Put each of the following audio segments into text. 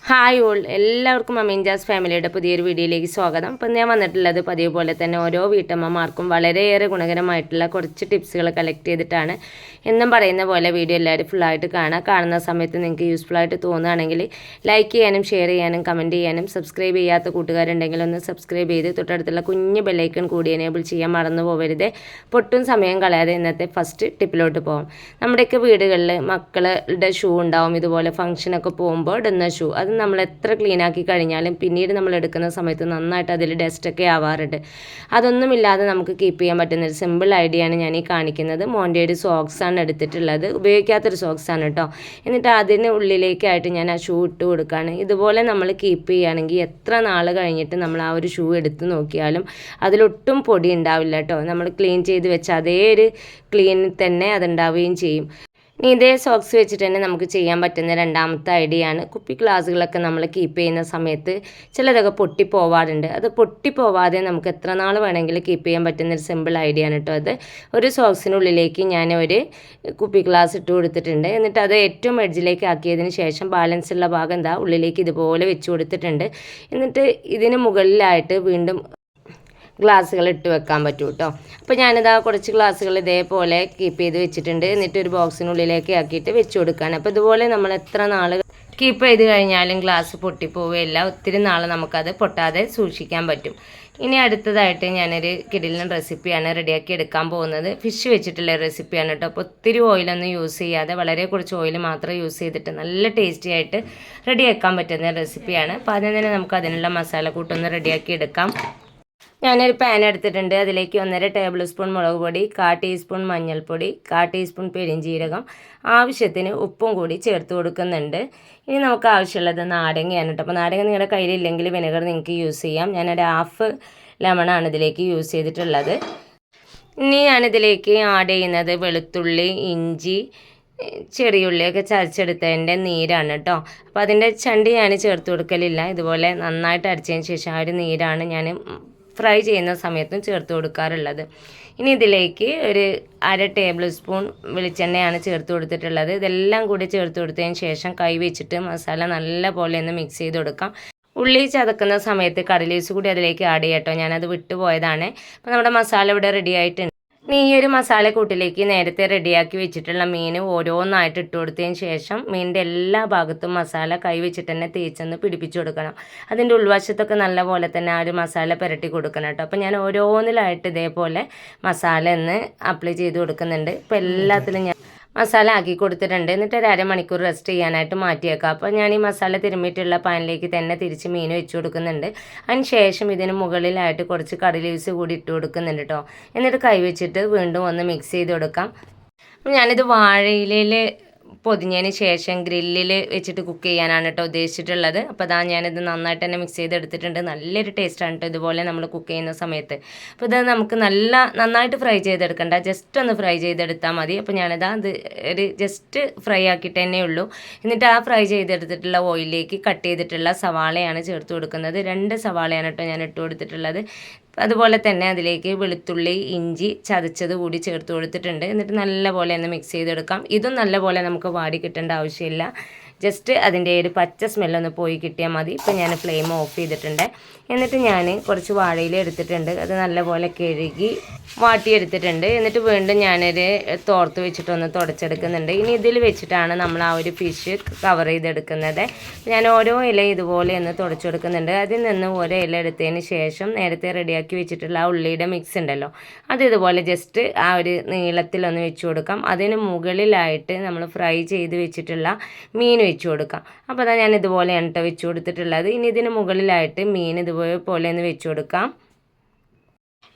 Hi all, എല്ലാവർക്കും അമീൻജാസ് ഫാമിലിയുടെ പുതിയൊരു വീഡിയോയിലേക്ക് സ്വാഗതം. അപ്പം ഞാൻ വന്നിട്ടുള്ളത് പതിവ് പോലെ തന്നെ ഓരോ വീട്ടമ്മമാർക്കും വളരെയേറെ ഗുണകരമായിട്ടുള്ള കുറച്ച് ടിപ്സുകൾ കളക്ട് ചെയ്തിട്ടാണ്. എന്നും പറയുന്ന പോലെ വീഡിയോ എല്ലാവരും ഫുള്ളായിട്ട് കാണുന്ന സമയത്ത് നിങ്ങൾക്ക് യൂസ്ഫുൾ ആയിട്ട് തോന്നുകയാണെങ്കിൽ ലൈക്ക് ചെയ്യാനും ഷെയർ ചെയ്യാനും കമൻറ്റ് ചെയ്യാനും സബ്സ്ക്രൈബ് ചെയ്യാത്ത കൂട്ടുകാരുണ്ടെങ്കിൽ ഒന്ന് സബ്സ്ക്രൈബ് ചെയ്ത് തൊട്ടടുത്തുള്ള കുഞ്ഞ് ബെല്ലൈക്കൺ കൂടി എനേബിൾ ചെയ്യാൻ മറന്നു പോകരുത്. പൊട്ടും സമയം കളയാതെ ഇന്നത്തെ ഫസ്റ്റ് ടിപ്പിലോട്ട് പോകാം. നമ്മുടെയൊക്കെ വീടുകളിൽ മക്കളുടെ ഷൂ ഉണ്ടാവും, ഇതുപോലെ ഫംഗ്ഷനൊക്കെ പോകുമ്പോൾ ഇടുന്ന ഷൂ. അത് നമ്മൾ എത്ര ക്ലീൻ ആക്കി കഴിഞ്ഞാലും പിന്നീട് നമ്മൾ എടുക്കുന്ന സമയത്ത് നന്നായിട്ട് അതിൽ ഡസ്റ്റൊക്കെ ആവാറുണ്ട്. അതൊന്നുമില്ലാതെ നമുക്ക് കീപ്പ് ചെയ്യാൻ പറ്റുന്ന ഒരു സിമ്പിൾ ഐഡിയ ആണ് ഞാൻ ഈ കാണിക്കുന്നത്. മോൻ്റെ ഒരു സോക്സാണ് എടുത്തിട്ടുള്ളത്, ഉപയോഗിക്കാത്തൊരു സോക്സാണ് കേട്ടോ. എന്നിട്ട് അതിന് ഉള്ളിലേക്കായിട്ട് ഞാൻ ആ ഷൂ ഇട്ട് കൊടുക്കുകയാണ്. ഇതുപോലെ നമ്മൾ കീപ്പ് ചെയ്യുകയാണെങ്കിൽ എത്ര നാൾ കഴിഞ്ഞിട്ട് നമ്മൾ ആ ഒരു ഷൂ എടുത്ത് നോക്കിയാലും അതിലൊട്ടും പൊടി ഉണ്ടാവില്ല കേട്ടോ. നമ്മൾ ക്ലീൻ ചെയ്ത് വെച്ച അതേ ഒരു ക്ലീൻ തന്നെ അതുണ്ടാവുകയും ചെയ്യും. ഇനി ഇതേ സോക്സ് വെച്ചിട്ട് തന്നെ നമുക്ക് ചെയ്യാൻ പറ്റുന്ന രണ്ടാമത്തെ ഐഡിയ ആണ്, കുപ്പി ഗ്ലാസ്സുകളൊക്കെ നമ്മൾ കീപ്പ് ചെയ്യുന്ന സമയത്ത് ചിലതൊക്കെ പൊട്ടിപ്പോവാറുണ്ട്. അത് പൊട്ടിപ്പോവാതെ നമുക്ക് എത്ര നാൾ വേണമെങ്കിലും കീപ്പ് ചെയ്യാൻ പറ്റുന്ന ഒരു സിമ്പിൾ ഐഡിയ ആണ് കേട്ടോ. അത് ഒരു സോക്സിനുള്ളിലേക്ക് ഞാൻ ഒരു കുപ്പി ഗ്ലാസ് ഇട്ട് കൊടുത്തിട്ടുണ്ട്. എന്നിട്ട് അത് ഏറ്റവും എഡ്ജിലേക്ക് ആക്കിയതിന് ശേഷം ബാലൻസ് ഉള്ള ഭാഗം എന്താ ഉള്ളിലേക്ക് ഇതുപോലെ വെച്ച് കൊടുത്തിട്ടുണ്ട്. എന്നിട്ട് ഇതിന് മുകളിലായിട്ട് വീണ്ടും ഗ്ലാസ്സുകൾ ഇട്ട് വെക്കാൻ പറ്റും കേട്ടോ. അപ്പോൾ ഞാനിതാ കുറച്ച് ഗ്ലാസ്സുകൾ ഇതേപോലെ കീപ്പ് ചെയ്ത് വെച്ചിട്ടുണ്ട്. എന്നിട്ട് ഒരു ബോക്സിനുള്ളിലേക്ക് ആക്കിയിട്ട് വെച്ച് കൊടുക്കുകയാണ്. അപ്പോൾ ഇതുപോലെ നമ്മൾ എത്ര നാൾ കീപ്പ് ചെയ്ത് കഴിഞ്ഞാലും ഗ്ലാസ് പൊട്ടിപ്പോവുകയില്ല. ഒത്തിരി നാൾ നമുക്കത് പൊട്ടാതെ സൂക്ഷിക്കാൻ പറ്റും. ഇനി അടുത്തതായിട്ട് ഞാനൊരു കിടിലൻ റെസിപ്പിയാണ് റെഡിയാക്കി എടുക്കാൻ പോകുന്നത്. ഫിഷ് വെച്ചിട്ടുള്ള റെസിപ്പിയാണ് കേട്ടോ. അപ്പോൾ ഒത്തിരി ഓയിലൊന്നും യൂസ് ചെയ്യാതെ വളരെ കുറച്ച് ഓയിൽ മാത്രം യൂസ് ചെയ്തിട്ട് നല്ല ടേസ്റ്റി ആയിട്ട് റെഡിയാക്കാൻ പറ്റുന്ന റെസിപ്പിയാണ്. അപ്പോൾ ആദ്യം തന്നെ നമുക്ക് അതിനുള്ള മസാല കൂട്ടൊന്ന് റെഡിയാക്കി എടുക്കാം. ഞാനൊരു പാൻ എടുത്തിട്ടുണ്ട്. അതിലേക്ക് 1.5 ടേബിൾ സ്പൂൺ മുളക് പൊടി, 1/4 ടീസ്പൂൺ മഞ്ഞൾപ്പൊടി, 1/4 ടീസ്പൂൺ പെരിഞ്ജീരകം, ആവശ്യത്തിന് ഉപ്പും കൂടി ചേർത്ത് കൊടുക്കുന്നുണ്ട്. ഇനി നമുക്ക് ആവശ്യമുള്ളത് നാരങ്ങയാണ് കേട്ടോ. അപ്പോൾ നാരങ്ങ നിങ്ങളുടെ കയ്യിലില്ലെങ്കിൽ വിനെഗർ നിങ്ങൾക്ക് യൂസ് ചെയ്യാം. ഞാനൊരു 1/2 ലെമണാണ് ഇതിലേക്ക് യൂസ് ചെയ്തിട്ടുള്ളത്. ഇനി ഞാനിതിലേക്ക് ആഡ് ചെയ്യുന്നത് വെളുത്തുള്ളി, ഇഞ്ചി, ചെറിയുള്ളിയൊക്കെ ചതച്ചെടുത്തതിൻ്റെ നീരാണ് കേട്ടോ. അപ്പോൾ അതിൻ്റെ ചണ്ടി ഞാൻ ചേർത്ത് കൊടുക്കലില്ല. ഇതുപോലെ നന്നായിട്ട് അരച്ചതിന് ശേഷം ആ ഒരു നീരാണ് ഞാൻ ഫ്രൈ ചെയ്യുന്ന സമയത്തും ചേർത്ത് കൊടുക്കാറുള്ളത്. ഇനി ഇതിലേക്ക് ഒരു 1/2 ടേബിൾ സ്പൂൺ വെളിച്ചെണ്ണയാണ് ചേർത്ത് കൊടുത്തിട്ടുള്ളത്. ഇതെല്ലാം കൂടി ചേർത്ത് കൊടുത്തതിന് ശേഷം കൈ വെച്ചിട്ട് മസാല നല്ല പോലെ ഒന്ന് മിക്സ് ചെയ്ത് കൊടുക്കാം. ഉള്ളി ചതക്കുന്ന സമയത്ത് കറി ലീവ്സ് കൂടി അതിലേക്ക് ആഡ് ചെയ്യാം കേട്ടോ. ഞാനത് വിട്ടുപോയതാണ്. അപ്പോൾ നമ്മുടെ മസാല ഇവിടെ റെഡി ആയിട്ടുണ്ട്. ഇനി ഈ ഒരു മസാലക്കൂട്ടിലേക്ക് നേരത്തെ റെഡിയാക്കി വെച്ചിട്ടുള്ള മീൻ ഓരോന്നായിട്ട് ഇട്ട് കൊടുത്തതിന് ശേഷം മീനിൻ്റെ എല്ലാ ഭാഗത്തും മസാല കൈ വെച്ചിട്ട് തന്നെ തേച്ചൊന്ന് പിടിപ്പിച്ച് കൊടുക്കണം. അതിൻ്റെ ഉൾവശത്തൊക്കെ നല്ല പോലെ തന്നെ ആ ഒരു മസാല പുരട്ടി കൊടുക്കണം കേട്ടോ. അപ്പോൾ ഞാൻ ഓരോന്നിലായിട്ട് ഇതേപോലെ മസാല ഒന്ന് അപ്ലൈ ചെയ്ത് കൊടുക്കുന്നുണ്ട്. ഇപ്പോൾ എല്ലാത്തിലും ഞാൻ മസാല ആക്കി കൊടുത്തിട്ടുണ്ട്. എന്നിട്ട് ഒരു അരമണിക്കൂർ റെസ്റ്റ് ചെയ്യാനായിട്ട് മാറ്റിയേക്കാം. അപ്പോൾ ഞാൻ ഈ മസാല തിരുമ്മിയിട്ടുള്ള പാനിലേക്ക് തന്നെ തിരിച്ച് മീൻ വെച്ച് കൊടുക്കുന്നുണ്ട്. അതിന് ശേഷം ഇതിന് മുകളിലായിട്ട് കുറച്ച് കറി ലീവ്സ് കൂടി ഇട്ട് കൊടുക്കുന്നുണ്ട് കേട്ടോ. എന്നിട്ട് കൈ വെച്ചിട്ട് വീണ്ടും ഒന്ന് മിക്സ് ചെയ്ത് കൊടുക്കാം. ഞാനിത് വാഴയിലയിൽ പൊതിഞ്ഞതിന് ശേഷം ഗ്രില്ലിൽ വെച്ചിട്ട് കുക്ക് ചെയ്യാനാണ് കേട്ടോ ഉദ്ദേശിച്ചിട്ടുള്ളത്. അപ്പോൾ അതാ ഞാനിത് നന്നായിട്ട് തന്നെ മിക്സ് ചെയ്തെടുത്തിട്ടുണ്ട്. നല്ലൊരു ടേസ്റ്റാണ് കേട്ടോ ഇതുപോലെ നമ്മൾ കുക്ക് ചെയ്യുന്ന സമയത്ത്. അപ്പോൾ ഇത് നമുക്ക് നന്നായിട്ട് ഫ്രൈ ചെയ്തെടുക്കണ്ട, ജസ്റ്റ് ഒന്ന് ഫ്രൈ ചെയ്തെടുത്താൽ മതി. അപ്പോൾ ഞാനിതാ ഇത് ഒരു ജസ്റ്റ് ഫ്രൈ ആക്കിയിട്ട് തന്നെ ഉള്ളൂ. എന്നിട്ട് ആ ഫ്രൈ ചെയ്തെടുത്തിട്ടുള്ള ഓയിലിലേക്ക് കട്ട് ചെയ്തിട്ടുള്ള സവാളയാണ് ചേർത്ത് കൊടുക്കുന്നത്. 2 സവാളയാണ് കേട്ടോ ഞാൻ ഇട്ട് കൊടുത്തിട്ടുള്ളത്. അതുപോലെ തന്നെ അതിലേക്ക് വെളുത്തുള്ളി, ഇഞ്ചി ചതച്ചത് കൂടി ചേർത്ത് കൊടുത്തിട്ടുണ്ട്. എന്നിട്ട് നല്ലപോലെ ഒന്ന് മിക്സ് ചെയ്തെടുക്കാം. ഇതും നല്ലപോലെ നമുക്ക് വാടി കിട്ടേണ്ട ആവശ്യമില്ല. ജസ്റ്റ് അതിൻ്റെ ഒരു പച്ച സ്മെല്ലൊന്ന് പോയി കിട്ടിയാൽ മതി. ഇപ്പം ഞാൻ ഫ്ലെയിം ഓഫ് ചെയ്തിട്ടുണ്ട്. എന്നിട്ട് ഞാൻ കുറച്ച് വാഴയില എടുത്തിട്ടുണ്ട്. അത് നല്ലപോലെ കഴുകി വാട്ടിയെടുത്തിട്ടുണ്ട്. എന്നിട്ട് വീണ്ടും ഞാനൊരു തോർത്ത് വെച്ചിട്ടൊന്ന് തുടച്ചെടുക്കുന്നുണ്ട്. ഇനി ഇതിൽ വെച്ചിട്ടാണ് നമ്മൾ ആ ഒരു ഫിഷ് കവർ ചെയ്തെടുക്കുന്നത്. ഞാൻ ഓരോ ഇല ഇതുപോലെ ഒന്ന് തുടച്ചെടുക്കുന്നുണ്ട്. അതിൽ നിന്ന് ഓരോ ഇല എടുത്തതിന് ശേഷം നേരത്തെ റെഡിയാക്കി വെച്ചിട്ടുള്ള ആ ഉള്ളിയുടെ മിക്സ് ഉണ്ടല്ലോ, അത് ഇതുപോലെ ജസ്റ്റ് ആ ഒരു നീളത്തിലൊന്ന് വെച്ച് കൊടുക്കാം. അതിന് മുകളിലായിട്ട് നമ്മൾ ഫ്രൈ ചെയ്ത് വെച്ചിട്ടുള്ള മീൻ വെച്ച് കൊടുക്കാം. അപ്പോൾ അതാ ഞാൻ ഇതുപോലെയാണ് കേട്ടോ വെച്ച് കൊടുത്തിട്ടുള്ളത്. ഇനി ഇതിന് മുകളിലായിട്ട് മീൻ ഇതുപോലെ ഒന്ന് വെച്ച് കൊടുക്കാം.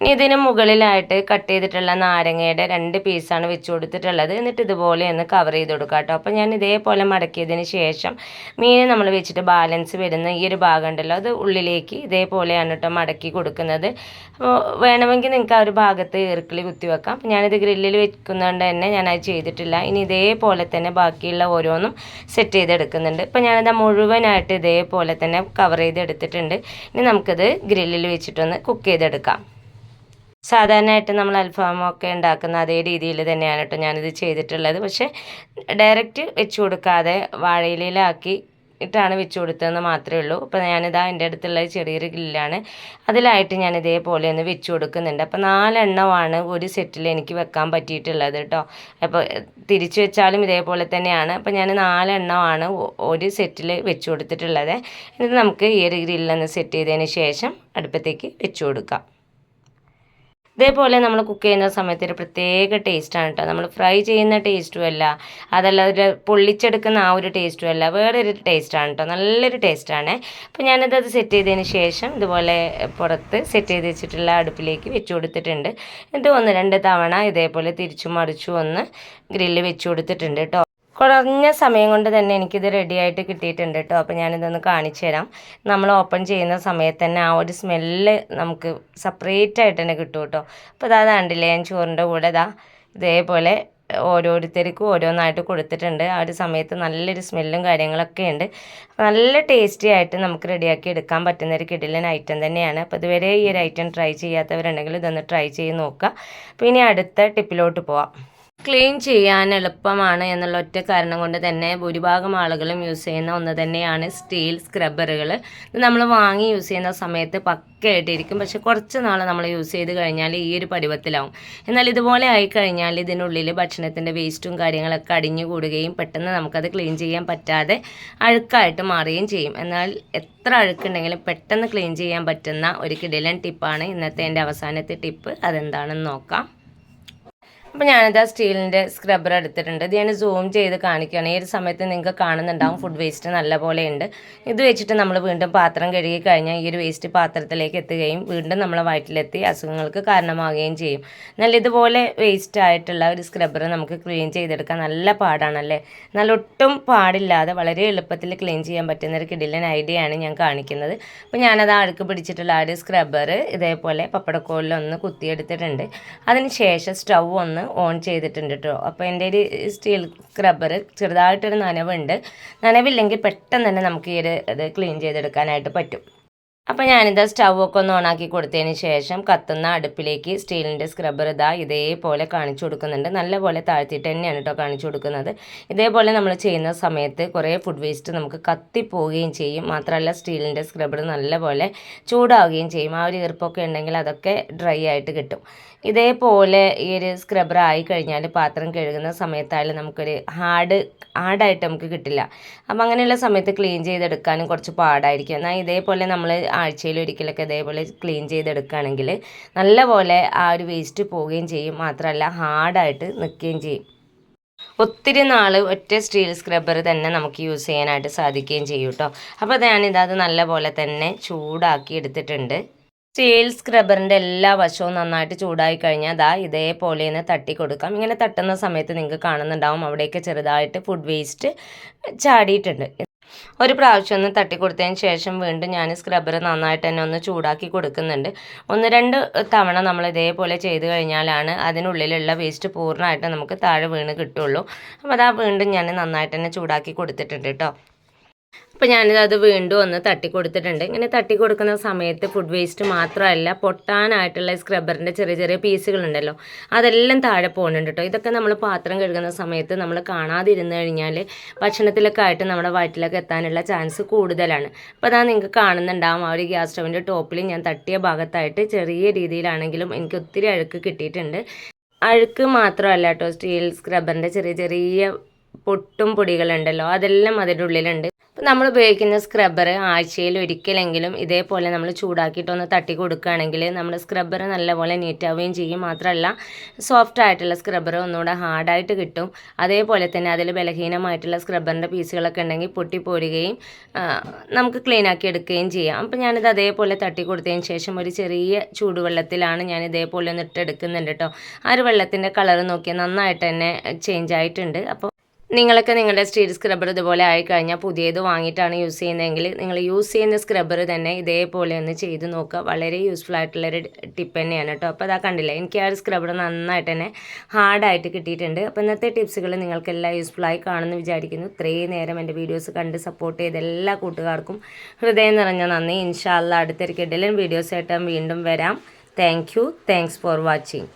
ഇനി ഇതിന് മുകളിലായിട്ട് കട്ട് ചെയ്തിട്ടുള്ള നാരങ്ങയുടെ 2 പീസാണ് വെച്ച് കൊടുത്തിട്ടുള്ളത്. എന്നിട്ട് ഇതുപോലെ ഒന്ന് കവർ ചെയ്ത് കൊടുക്കുക കേട്ടോ. അപ്പോൾ ഞാൻ ഇതേപോലെ മടക്കിയതിന് ശേഷം മീൻ നമ്മൾ വെച്ചിട്ട് ബാലൻസ് വരുന്ന ഈ ഒരു ഭാഗം ഉണ്ടല്ലോ, അത് ഉള്ളിലേക്ക് ഇതേപോലെയാണ് കേട്ടോ മടക്കി കൊടുക്കുന്നത്. അപ്പോൾ വേണമെങ്കിൽ നിങ്ങൾക്ക് ആ ഒരു ഭാഗത്ത് ഈർക്കിളി കുത്തി വെക്കാം. അപ്പോൾ ഞാനിത് ഗ്രില്ലിൽ വെക്കുന്നതുകൊണ്ട് തന്നെ ഞാനത് ചെയ്തിട്ടില്ല. ഇനി ഇതേപോലെ തന്നെ ബാക്കിയുള്ള ഓരോന്നും സെറ്റ് ചെയ്തെടുക്കുന്നുണ്ട്. ഇപ്പോൾ ഞാനത് മുഴുവനായിട്ട് ഇതേപോലെ തന്നെ കവർ ചെയ്തെടുത്തിട്ടുണ്ട്. ഇനി നമുക്കിത് ഗ്രില്ലിൽ വെച്ചിട്ടൊന്ന് കുക്ക് ചെയ്തെടുക്കാം. സാധാരണയായിട്ട് നമ്മൾ അൽഫാമൊക്കെ ഉണ്ടാക്കുന്ന അതേ രീതിയിൽ തന്നെയാണ് കേട്ടോ ഞാനിത് ചെയ്തിട്ടുള്ളത്. പക്ഷേ ഡയറക്റ്റ് വെച്ച് കൊടുക്കാതെ വാഴയിലയിലാക്കി ഇട്ടാണ് വെച്ച് കൊടുത്തതെന്ന് മാത്രമേ ഉള്ളൂ. അപ്പോൾ ഞാനിതാ എൻ്റെ അടുത്തുള്ള ചെറിയൊരു ഗ്രില്ലാണ്, അതിലായിട്ട് ഞാൻ ഇതേപോലെ ഒന്ന് വെച്ച് കൊടുക്കുന്നുണ്ട്. അപ്പോൾ 4 എണ്ണമാണ് ഒരു സെറ്റിൽ എനിക്ക് വെക്കാൻ പറ്റിയിട്ടുള്ളത് കേട്ടോ. അപ്പോൾ തിരിച്ച് വെച്ചാലും ഇതേപോലെ തന്നെയാണ്. അപ്പോൾ ഞാൻ 4 എണ്ണമാണ് ഒരു സെറ്റിൽ വെച്ച് കൊടുത്തിട്ടുള്ളത്. എന്നിട്ട് നമുക്ക് ഈ ഒരു ഗ്രില്ലൊന്ന് സെറ്റ് ചെയ്തതിന് ശേഷം അടുപ്പത്തേക്ക് വെച്ച് കൊടുക്കാം. ഇതേപോലെ നമ്മൾ കുക്ക് ചെയ്യുന്ന സമയത്ത് ഒരു പ്രത്യേക ടേസ്റ്റാണ് കേട്ടോ. നമ്മൾ ഫ്രൈ ചെയ്യുന്ന ടേസ്റ്റും അല്ല, അതല്ല ഒരു പൊള്ളിച്ചെടുക്കുന്ന ആ ഒരു ടേസ്റ്റും അല്ല, വേറൊരു ടേസ്റ്റാണ് കേട്ടോ. നല്ലൊരു ടേസ്റ്റാണ്. അപ്പോൾ ഞാനത് സെറ്റ് ചെയ്തതിന് ശേഷം ഇതുപോലെ പുറത്ത് സെറ്റ് ചെയ്ത് വെച്ചിട്ടുള്ള അടുപ്പിലേക്ക് വെച്ച് കൊടുത്തിട്ടുണ്ട്. എന്നിട്ട് 1-2 തവണ ഇതേപോലെ തിരിച്ചും മറിച്ചും ഒന്ന് ഗ്രില്ല് വെച്ച് കൊടുത്തിട്ടുണ്ട് കേട്ടോ. കുറഞ്ഞ സമയം കൊണ്ട് തന്നെ എനിക്കിത് റെഡിയായിട്ട് കിട്ടിയിട്ടുണ്ട് കേട്ടോ. അപ്പോൾ ഞാനിതൊന്ന് കാണിച്ചു തരാം. നമ്മൾ ഓപ്പൺ ചെയ്യുന്ന സമയത്ത് തന്നെ ആ ഒരു സ്മെല്ല് നമുക്ക് സെപ്പറേറ്റ് ആയിട്ട് തന്നെ കിട്ടും കേട്ടോ. അപ്പോൾ അതാ കണ്ടില്ലേ, ഞാൻ ചോറിൻ്റെ കൂടെ ഇതേപോലെ ഓരോരുത്തർക്കും ഓരോന്നായിട്ട് കൊടുത്തിട്ടുണ്ട്. ആ ഒരു സമയത്ത് നല്ലൊരു സ്മെല്ലും കാര്യങ്ങളൊക്കെ ഉണ്ട്. നല്ല ടേസ്റ്റി ആയിട്ട് നമുക്ക് റെഡിയാക്കി എടുക്കാൻ പറ്റുന്ന ഒരു കിടിലൻ ഐറ്റം തന്നെയാണ്. അപ്പോൾ ഇതുവരെ ഈ ഒരു ഐറ്റം ട്രൈ ചെയ്യാത്തവരുണ്ടെങ്കിൽ ഇതൊന്ന് ട്രൈ ചെയ്ത് നോക്കുക. അപ്പോൾ ഇനി അടുത്ത ടിപ്പിലോട്ട് പോവാം. ക്ലീൻ ചെയ്യാൻ എളുപ്പമാണ് എന്നുള്ള ഒറ്റ കാരണം കൊണ്ട് തന്നെ ഭൂരിഭാഗം ആളുകളും യൂസ് ചെയ്യുന്ന ഒന്ന് തന്നെയാണ് സ്റ്റീൽ സ്ക്രബ്ബറുകൾ. ഇത് നമ്മൾ വാങ്ങി യൂസ് ചെയ്യുന്ന സമയത്ത് പക്കയായിട്ടിരിക്കും, പക്ഷെ കുറച്ച് നാൾ നമ്മൾ യൂസ് ചെയ്ത് കഴിഞ്ഞാൽ ഈ ഒരു പരുവത്തിലാവും. എന്നാൽ ഇതുപോലെ ആയിക്കഴിഞ്ഞാൽ ഇതിനുള്ളിൽ ഭക്ഷണത്തിൻ്റെ വേസ്റ്റും കാര്യങ്ങളൊക്കെ അടിഞ്ഞു കൂടുകയും പെട്ടെന്ന് നമുക്കത് ക്ലീൻ ചെയ്യാൻ പറ്റാതെ അഴുക്കായിട്ട് മാറുകയും ചെയ്യും. എന്നാൽ എത്ര അഴുക്കുണ്ടെങ്കിലും പെട്ടെന്ന് ക്ലീൻ ചെയ്യാൻ പറ്റുന്ന ഒരു കിടിലൻ ടിപ്പാണ് ഇന്നത്തെ എൻ്റെ അവസാനത്തെ ടിപ്പ്. അതെന്താണെന്ന് നോക്കാം. അപ്പോൾ ഞാനിതാ സ്റ്റീലിൻ്റെ സ്ക്രബ്ബർ എടുത്തിട്ടുണ്ട്. ഇത് ഞാൻ സൂം ചെയ്ത് കാണിക്കുകയാണ്. ഈ ഒരു സമയത്ത് നിങ്ങൾക്ക് കാണുന്നുണ്ടാവും ഫുഡ് വേസ്റ്റ് നല്ലപോലെ ഉണ്ട്. ഇത് വെച്ചിട്ട് നമ്മൾ വീണ്ടും പാത്രം കഴുകി കഴിഞ്ഞാൽ ഈ ഒരു വേസ്റ്റ് പാത്രത്തിലേക്ക് എത്തുകയും വീണ്ടും നമ്മളെ വയറ്റിലെത്തി അസുഖങ്ങൾക്ക് കാരണമാവുകയും ചെയ്യും. എന്നാൽ ഇതുപോലെ വേസ്റ്റ് ആയിട്ടുള്ള ഒരു സ്ക്രബ്ബർ നമുക്ക് ക്ലീൻ ചെയ്തെടുക്കാൻ നല്ല പാടാണല്ലേ. എന്നാൽ ഒട്ടും പാടില്ലാതെ വളരെ എളുപ്പത്തിൽ ക്ലീൻ ചെയ്യാൻ പറ്റുന്ന ഒരു കിടിലൻ ഐഡിയ ആണ് ഞാൻ കാണിക്കുന്നത്. അപ്പോൾ ഞാനത് അഴുക്ക് പിടിച്ചിട്ടുള്ള ആ ഒരു സ്ക്രബ്ബർ ഇതേപോലെ പപ്പടക്കോലിലൊന്ന് കുത്തിയെടുത്തിട്ടുണ്ട്. അതിന് ശേഷം സ്റ്റൗ ഒന്ന് ഓൺ ചെയ്തിട്ടുണ്ട് കേട്ടോ. അപ്പോൾ എൻ്റെ ഒരു സ്റ്റീൽ സ്ക്രബ്ബർ ചെറുതായിട്ടൊരു നനവില്ലെങ്കിൽ പെട്ടെന്ന് തന്നെ നമുക്ക് ഈ ഒരു ഇത് ക്ലീൻ ചെയ്തെടുക്കാനായിട്ട് പറ്റും. അപ്പോൾ ഞാനിതാ സ്റ്റൗവൊക്കെ ഒന്ന് ഓണാക്കി കൊടുത്തതിന് ശേഷം കത്തുന്ന അടുപ്പിലേക്ക് സ്റ്റീലിൻ്റെ സ്ക്രബ്ബർ ഇതേപോലെ കാണിച്ചു കൊടുക്കുന്നുണ്ട്. നല്ലപോലെ താഴ്ത്തിയിട്ട് തന്നെയാണ് കേട്ടോ കാണിച്ചു കൊടുക്കുന്നത്. ഇതേപോലെ നമ്മൾ ചെയ്യുന്ന സമയത്ത് കുറേ ഫുഡ് വേസ്റ്റ് നമുക്ക് കത്തിപ്പോവുകയും ചെയ്യും. മാത്രമല്ല സ്റ്റീലിൻ്റെ സ്ക്രബ്ബർ നല്ലപോലെ ചൂടാവുകയും ചെയ്യും. ആ ഒരു ഈർപ്പൊക്കെ ഉണ്ടെങ്കിൽ അതൊക്കെ ഡ്രൈ ആയിട്ട് കിട്ടും. ഇതേപോലെ ഈ ഒരു സ്ക്രബ്ബർ ആയി കഴിഞ്ഞാൽ പാത്രം കഴുകുന്ന സമയത്തായാലും നമുക്കൊരു ഹാർഡായിട്ട് നമുക്ക് കിട്ടില്ല. അപ്പം അങ്ങനെയുള്ള സമയത്ത് ക്ലീൻ ചെയ്തെടുക്കാനും കുറച്ച് പാടായിരിക്കും. എന്നാൽ ഇതേപോലെ നമ്മൾ ആഴ്ചയിൽ ഒരിക്കലൊക്കെ ഇതേപോലെ ക്ലീൻ ചെയ്തെടുക്കുകയാണെങ്കിൽ നല്ലപോലെ ആ ഒരു വേസ്റ്റ് പോവുകയും ചെയ്യും. മാത്രമല്ല ഹാർഡായിട്ട് നിൽക്കുകയും ചെയ്യും. ഒത്തിരി നാൾ ഒറ്റ സ്റ്റീൽ സ്ക്രബ്ബർ തന്നെ നമുക്ക് യൂസ് ചെയ്യാനായിട്ട് സാധിക്കുകയും ചെയ്യും കേട്ടോ. അപ്പോൾ ഞാനിത് നല്ലപോലെ തന്നെ ചൂടാക്കി എടുത്തിട്ടുണ്ട്. സ്റ്റീൽ സ്ക്രബ്ബറിൻ്റെ എല്ലാ വശവും നന്നായിട്ട് ചൂടായി കഴിഞ്ഞാൽ ഇതേപോലെ ഒന്ന് തട്ടി കൊടുക്കാം. ഇങ്ങനെ തട്ടുന്ന സമയത്ത് നിങ്ങൾക്ക് കാണുന്നുണ്ടാവും അവിടെയൊക്കെ ചെറുതായിട്ട് ഫുഡ് വേസ്റ്റ് ചാടിയിട്ടുണ്ട്. ഒരു പ്രാവശ്യം ഒന്ന് തട്ടി കൊടുത്തതിന് ശേഷം വീണ്ടും ഞാൻ സ്ക്രബ്ബർ നന്നായിട്ട് തന്നെ ഒന്ന് ചൂടാക്കി കൊടുക്കുന്നുണ്ട്. 1-2 തവണ നമ്മൾ ഇതേപോലെ ചെയ്ത് കഴിഞ്ഞാലാണ് അതിനുള്ളിലുള്ള വേസ്റ്റ് പൂർണ്ണമായിട്ട് നമുക്ക് താഴെ വീണ് കിട്ടുള്ളൂ. അപ്പോൾ വീണ്ടും ഞാൻ നന്നായിട്ട് തന്നെ ചൂടാക്കി കൊടുത്തിട്ടുണ്ട് കേട്ടോ. അപ്പോൾ ഞാനിത് വീണ്ടും ഒന്ന് തട്ടി കൊടുത്തിട്ടുണ്ട്. ഇങ്ങനെ തട്ടി കൊടുക്കുന്ന സമയത്ത് ഫുഡ് വേസ്റ്റ് മാത്രമല്ല പൊട്ടാനായിട്ടുള്ള സ്ക്രബ്ബറിൻ്റെ ചെറിയ ചെറിയ പീസുകളുണ്ടല്ലോ അതെല്ലാം താഴെ പോകുന്നുണ്ട് കേട്ടോ. ഇതൊക്കെ നമ്മൾ പാത്രം കഴുകുന്ന സമയത്ത് നമ്മൾ കാണാതിരുന്ന് കഴിഞ്ഞാൽ ഭക്ഷണത്തിലൊക്കെ ആയിട്ട് നമ്മുടെ വയറ്റിലൊക്കെ എത്താനുള്ള ചാൻസ് കൂടുതലാണ്. അപ്പോൾ നിങ്ങൾക്ക് കാണുന്നുണ്ടാവും ആ ഒരു ഗ്യാസ് സ്റ്റവിൻ്റെ ടോപ്പിൽ ഞാൻ തട്ടിയ ഭാഗത്തായിട്ട് ചെറിയ രീതിയിലാണെങ്കിലും എനിക്ക് ഒത്തിരി അഴുക്ക് കിട്ടിയിട്ടുണ്ട്. അഴുക്ക് മാത്രമല്ല കേട്ടോ, സ്റ്റീൽ സ്ക്രബ്ബറിൻ്റെ ചെറിയ ചെറിയ പൊട്ടും പൊടികളുണ്ടല്ലോ അതെല്ലാം അതിൻ്റെ ഉള്ളിലുണ്ട്. നമ്മൾ ഉപയോഗിക്കുന്ന സ്ക്രബ്ബർ ആഴ്ചയിൽ ഒരിക്കലെങ്കിലും ഇതേപോലെ നമ്മൾ ചൂടാക്കിയിട്ടൊന്ന് തട്ടി കൊടുക്കുകയാണെങ്കിൽ നമ്മുടെ സ്ക്രബ്ബർ നല്ലപോലെ നീറ്റാവുകയും ചെയ്യും. മാത്രമല്ല സോഫ്റ്റ് ആയിട്ടുള്ള സ്ക്രബ്ബർ ഒന്നുകൂടെ ഹാർഡായിട്ട് കിട്ടും. അതേപോലെ തന്നെ അതിൽ ബലഹീനമായിട്ടുള്ള സ്ക്രബ്ബറിൻ്റെ പീസുകളൊക്കെ ഉണ്ടെങ്കിൽ പൊട്ടിപ്പോരുകയും നമുക്ക് ക്ലീൻ ആക്കി എടുക്കുകയും ചെയ്യാം. അപ്പോൾ ഞാനിത് അതേപോലെ തട്ടി കൊടുത്തതിന് ശേഷം ഒരു ചെറിയ ചൂടുവെള്ളത്തിലാണ് ഞാൻ ഇതേപോലെ ഒന്ന് ഇട്ടെടുക്കുന്നുണ്ട് കേട്ടോ. ആ ഒരു വെള്ളത്തിൻ്റെ കളർ നോക്കിയാൽ നന്നായിട്ട് തന്നെ ചേഞ്ച് ആയിട്ടുണ്ട്. അപ്പോൾ നിങ്ങളൊക്കെ നിങ്ങളുടെ സ്റ്റീൽ സ്ക്രബ്ബർ ഇതുപോലെ ആയിക്കഴിഞ്ഞാൽ പുതിയത് വാങ്ങിയിട്ടാണ് യൂസ് ചെയ്യുന്നതെങ്കിൽ നിങ്ങൾ യൂസ് ചെയ്യുന്ന സ്ക്രബ്ബർ തന്നെ ഇതേപോലെ ഒന്ന് ചെയ്ത് നോക്കുക. വളരെ യൂസ്ഫുൾ ആയിട്ടുള്ളൊരു ടിപ്പ് തന്നെയാണ് കേട്ടോ. അപ്പോൾ കണ്ടില്ലേ, എനിക്ക് ആ ഒരു സ്ക്രബ്ബർ നന്നായിട്ട് തന്നെ ഹാർഡായിട്ട് കിട്ടിയിട്ടുണ്ട്. അപ്പോൾ ഇന്നത്തെ ടിപ്സുകൾ നിങ്ങൾക്കെല്ലാം യൂസ്ഫുള്ളായി കാണുമെന്ന് വിചാരിക്കുന്നു. ഇത്രയും നേരം എൻ്റെ വീഡിയോസ് കണ്ട് സപ്പോർട്ട് ചെയ്ത എല്ലാ കൂട്ടുകാർക്കും ഹൃദയം നിറഞ്ഞ നന്ദി. ഇൻഷാ അല്ലാഹ് അടുത്തൊരു കിടിലൻ വീഡിയോസായിട്ട് വീണ്ടും വരാം. Thank you. Thanks for watching.